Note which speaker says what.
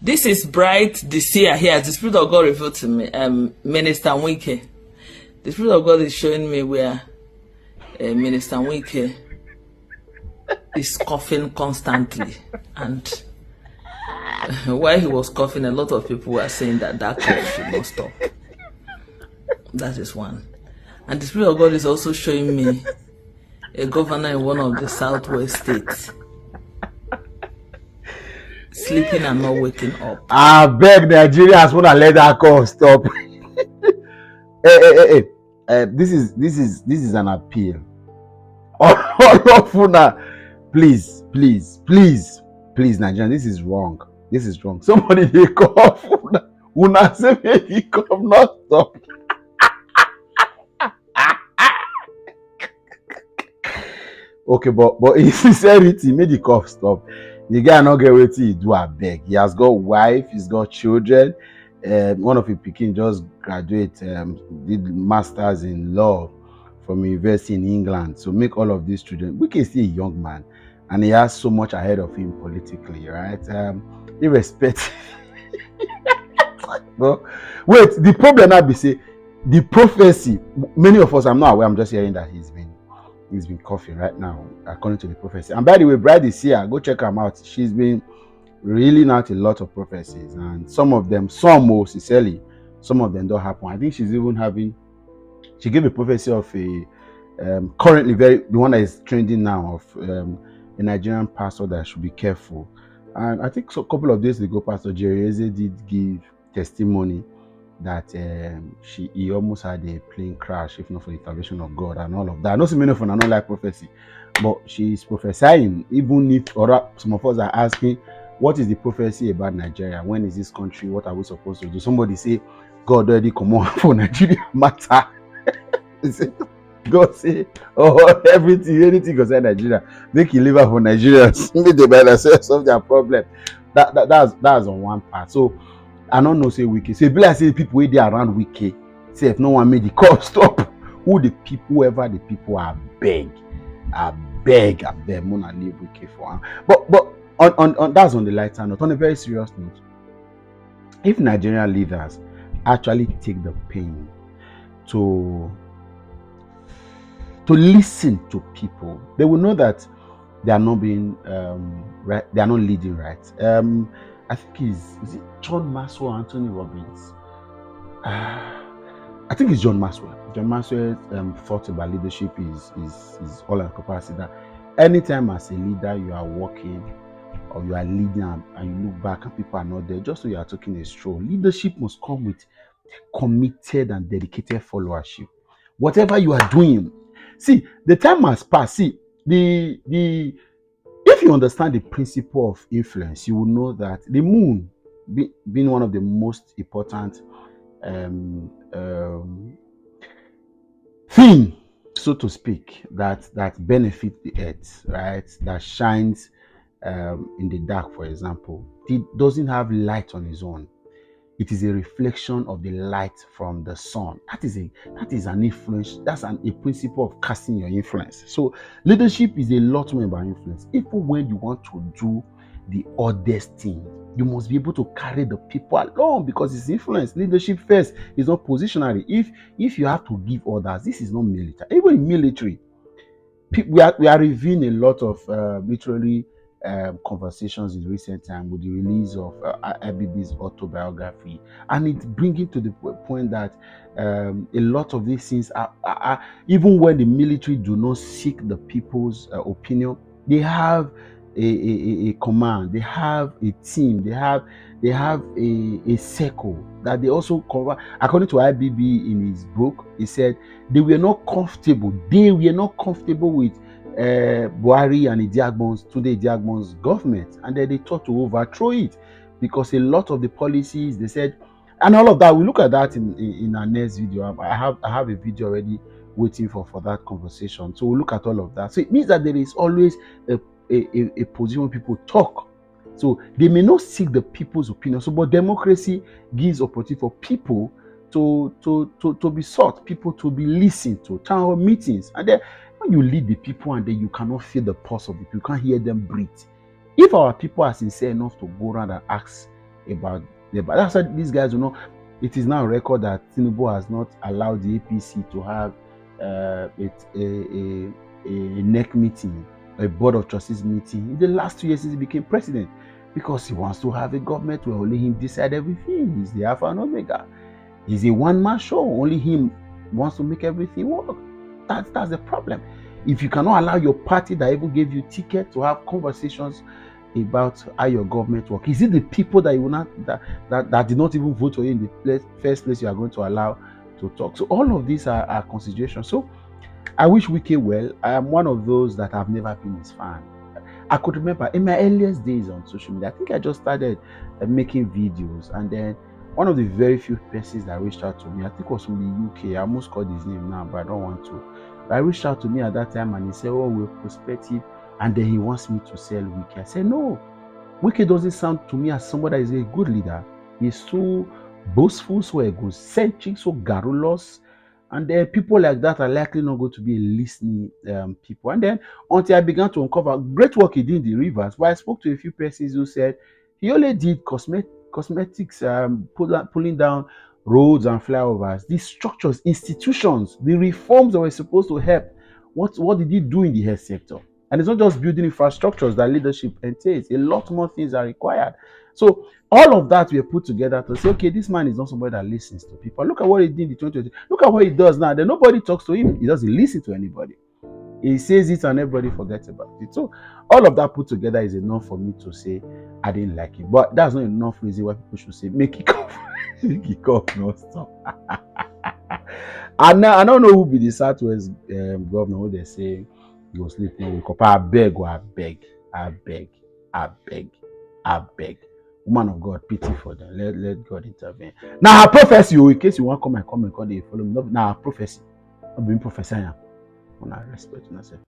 Speaker 1: This is bright this year here. The Spirit of God revealed to me, Minister Wike. The Spirit of God is showing me where Minister Wike is coughing constantly. And while he was coughing, a lot of people were saying that cough should not stop. That is one. And the Spirit of God is also showing me a governor in one of the southwest states sleeping and not waking up.
Speaker 2: I beg Nigerians wanna let that cough stop. This is an appeal. All of una, please, Nigerian, this is wrong. This is wrong. Somebody dey cough. Una say make he cough not stop. Okay, but in sincerity, make the cough stop. The guy not get wetin he do, abeg. He has got wife, he's got children. One of his pikin just graduate, did masters in law from a university in England. So make all of these children. We can see a young man, and he has so much ahead of him politically, right? Irrespective. But wait, the problem now be say the prophecy. Many of us, I'm not aware. I'm just hearing that he's been coughing right now, according to the prophecy. And by the way, Bride is here. Go check her out. She's been reeling out a lot of prophecies, and some of them, most sincerely, some of them don't happen. I think she's even having. She gave a prophecy of a currently the one that is trending now, of a Nigerian pastor that should be careful. And I think a couple of days ago, Pastor Jerry Eze did give testimony that he almost had a plane crash, if not for the intervention of God and all of that. I know so many of them are not like prophecy, but she's prophesying, even if some of us are asking, what is the prophecy about Nigeria? When is this country? What are we supposed to do? Somebody say, God already come on for Nigeria matter. God say, oh, anything concerning Nigeria, make you live for Nigerians. Make they by themselves solve their problem. That's on one part. So I don't know, say Wike. So if I say people where they around Wike, say if no one made the call stop, whoever the people are beg, Mona leave Wike for. But on that's on the lighter note. On a very serious note, if Nigerian leaders actually take the pain to listen to people, they will know that they are not being right. They are not leading right. I think is it John Maxwell, Anthony Robbins? I think it's John Maxwell. John Maxwell thought about leadership is all encompassing. That anytime as a leader you are working or you are leading and you look back and people are not there, just so you are taking a stroll. Leadership must come with committed and dedicated followership. Whatever you are doing, see, the time has passed. See, if you understand the principle of influence, you will know that the moon, being one of the most important thing, so to speak, that benefits the earth, right? That shines in the dark, for example, it doesn't have light on its own. It is a reflection of the light from the sun. That is an influence. That's a principle of casting your influence. So leadership is a lot more about influence. Even when you want to do the oddest thing, you must be able to carry the people along, because it's influence. Leadership first is not positionary. If you have to give orders, this is not military. Even in military, we are reviewing a lot of literally conversations in recent time with the release of IBB's autobiography, and it's bringing to the point that a lot of these things are even when the military do not seek the people's opinion, they have a command, they have a team, they have a circle that they also cover. According to IBB in his book, he said they were not comfortable with Buhari and today Idiagbon's government, and then they thought to overthrow it because a lot of the policies they said, and all of that, we look at that in our next video. I have a video already waiting for that conversation, so we'll look at all of that. So it means that there is always a position where people talk, so they may not seek the people's opinion. So, but democracy gives opportunity for people to be sought, people to be listened to, town hall meetings, and then when you lead the people and then you cannot feel the pulse of the people, you can't hear them breathe. If our people are sincere enough to go around and ask about the. But that's why these guys do not. It is now a record that Tinubu has not allowed the APC to have a NEC meeting, a board of trustees meeting in the last 2 years since he became president, because he wants to have a government where only him decide everything. He's the Alpha and Omega. He's a one-man show. Only him wants to make everything work. That's the problem. If you cannot allow your party that even gave you ticket to have conversations about how your government work, is it the people that you will not that did not even vote for you in the first place you are going to allow to talk? So all of these are considerations. So I wish Wike well. I am one of those that have never been his fan. I could remember in my earliest days on social media, I think I just started making videos, and then one of the very few persons that reached out to me, I think was from the UK. I almost called his name now, but I don't want to. But I reached out to me at that time, and he said, "Oh, we're prospective," and then he wants me to sell Wike. I said, "No, Wike doesn't sound to me as somebody that is a good leader. He's so boastful, so egocentric, so garrulous." And then people like that are likely not going to be listening people. And then until I began to uncover great work he did in the rivers, but I spoke to a few persons who said he only did cosmetics, pulling down roads and flyovers, the structures, institutions, the reforms that were supposed to help. What did he do in the health sector? And it's not just building infrastructures that leadership entails. A lot more things are required. So all of that we put together to say, okay, this man is not somebody that listens to people. Look at what he did in the 2020. Look at what he does now. Then nobody talks to him. He doesn't listen to anybody. He says it and everybody forgets about it. So all of that put together is enough for me to say I didn't like it. But that's not enough reason why people should say make it come, make it come, no stop. And now I don't know who be the Southwest governor who they say go sleep no wake up. I beg, I beg, I beg, I beg, I beg. Woman of God, pity for them. Let God intervene. Now her prophecy, in case you want come and they follow me. Now her prophecy. I've been prophesying. On our respect, myself.